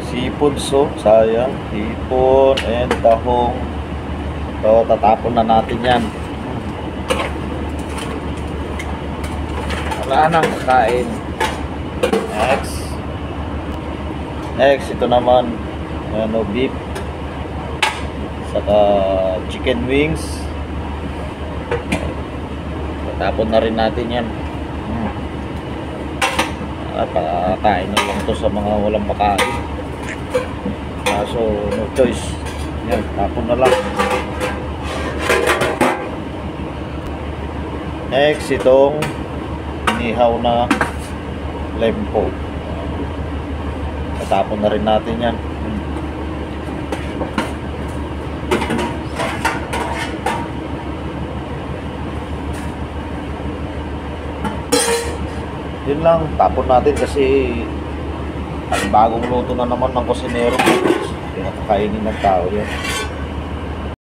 Sipon, so sayang. Sipon and tahong. So tatapon na natin yan. Wala nang kain. Next ito naman ano, beef saka chicken wings. Tatapon na rin natin yan. Pakakain na lang to sa mga walang makain. So no choice. Yan, tapon na lang. Next itong inihaw na lempo. Tatapon na rin natin yan. Yun lang, tapon natin kasi ang bagong luto na naman ng kusinero. Pinakakainin ng tao yan.